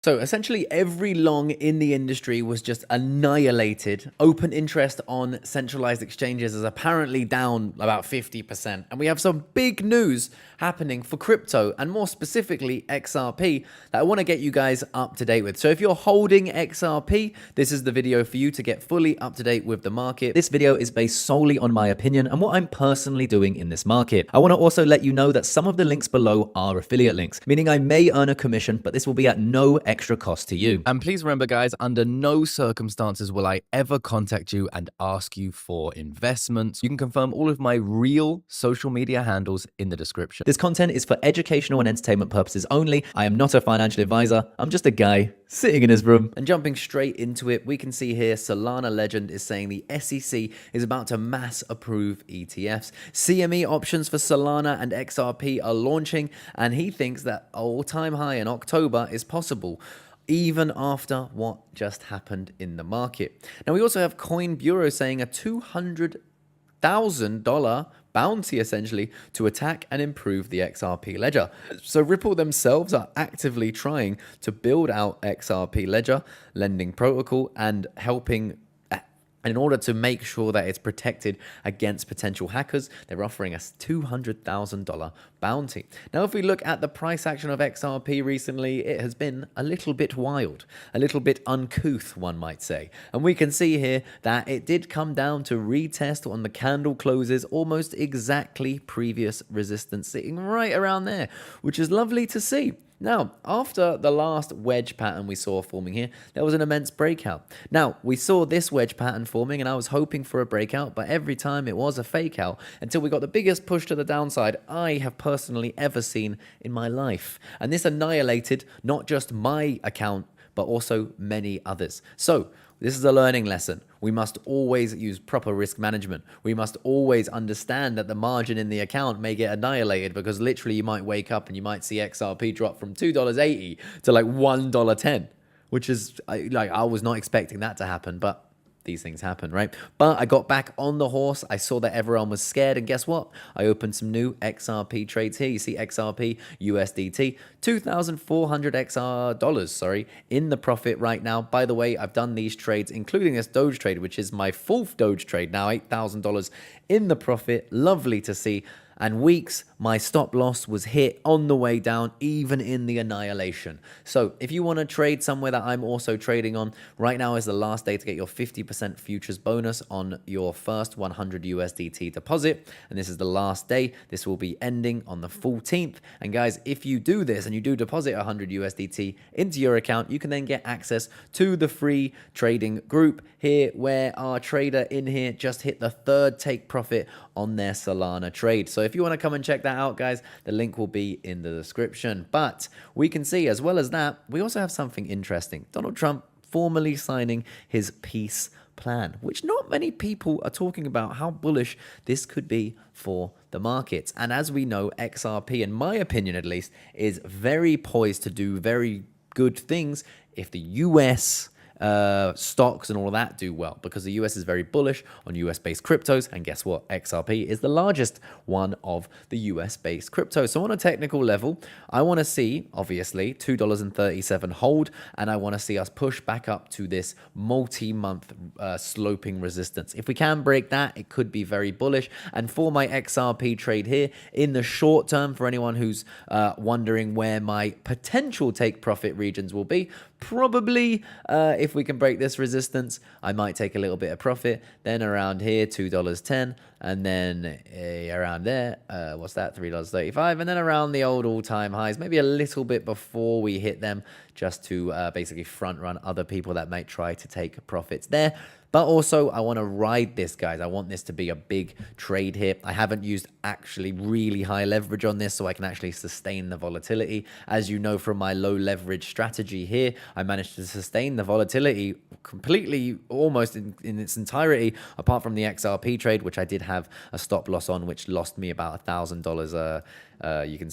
So essentially every long in the industry was just annihilated. Open interest on centralized exchanges is apparently down about 50%. And we have some big news happening for crypto and more specifically XRP that I want to get you guys up to date with. So if you're holding XRP, this is the video for you to get fully up to date with the market. This video is based solely on my opinion and what I'm personally doing in this market. I want to also let you know that some of the links below are affiliate links, meaning I may earn a commission, but this will be at no extra cost to you. And please remember, guys, under no circumstances will I ever contact you and ask you for investments. You can confirm all of my real social media handles in the description. This content is for educational and entertainment purposes only. I am not a financial advisor. I'm just a guy sitting in his room. And jumping straight into it, we can see here Solana Legend is saying the SEC is about to mass approve ETFs. CME options for Solana and XRP are launching, and he thinks that all-time high in October is possible, even after what just happened in the market. Now, we also have Coin Bureau saying a $200,000 bounty essentially to attack and improve the XRP ledger. So Ripple themselves are actively trying to build out XRP ledger lending protocol and helping. And in order to make sure that it's protected against potential hackers, they're offering us $200,000 bounty. Now, if we look at the price action of XRP recently, it has been a little bit wild, a little bit uncouth, one might say. And we can see here that it did come down to retest on the candle closes, almost exactly previous resistance, sitting right around there, which is lovely to see. Now, after the last wedge pattern we saw forming here, there was an immense breakout. Now, we saw this wedge pattern forming and I was hoping for a breakout, but every time it was a fake out until we got the biggest push to the downside I have personally ever seen in my life. And this annihilated not just my account, but also many others. So, this is a learning lesson. We must always use proper risk management. We must always understand that the margin in the account may get annihilated because literally you might wake up and you might see XRP drop from $2.80 to like $1.10, which is like I was not expecting that to happen, but these things happen, right? But I got back on the horse. I saw that everyone was scared. And guess what? I opened some new XRP trades here. You see XRP, USDT, 2,400 XR dollars, sorry, in the profit right now. By the way, I've done these trades, including this Doge trade, which is my fourth Doge trade now, $8,000 in the profit. Lovely to see. And weeks, my stop loss was hit on the way down, even in the annihilation. So if you want to trade somewhere that I'm also trading on, right now is the last day to get your 50% futures bonus on your first 100 USDT deposit. And this is the last day. This will be ending on the 14th. And guys, if you do this and you do deposit 100 USDT into your account, you can then get access to the free trading group here, where our trader in here just hit the third take profit on their Solana trade. So if you want to come and check that out, guys, the link will be in the description. But we can see, as well as that, we also have something interesting. Donald Trump formally signing his peace plan, which not many people are talking about how bullish this could be for the markets. And as we know, XRP, in my opinion at least, is very poised to do very good things if the US stocks and all of that do well, because the US is very bullish on US-based cryptos, and guess what? XRP is the largest one of the US-based cryptos. So on a technical level, I want to see, obviously, $2.37 hold, and I want to see us push back up to this multi-month sloping resistance. If we can break that, it could be very bullish. And for my XRP trade here, in the short term, for anyone who's wondering where my potential take profit regions will be, probably if we can break this resistance, I might take a little bit of profit. Then around here, $2.10, and then around there, what's that, $3.35, and then around the old all-time highs, maybe a little bit before we hit them, just to basically front run other people that might try to take profits there. But also, I want to ride this, guys. I want this to be a big trade here. I haven't used actually really high leverage on this, so I can actually sustain the volatility. As you know from my low leverage strategy here, I managed to sustain the volatility completely, almost in its entirety, apart from the XRP trade, which I did have a stop loss on, which lost me about $1,000. You can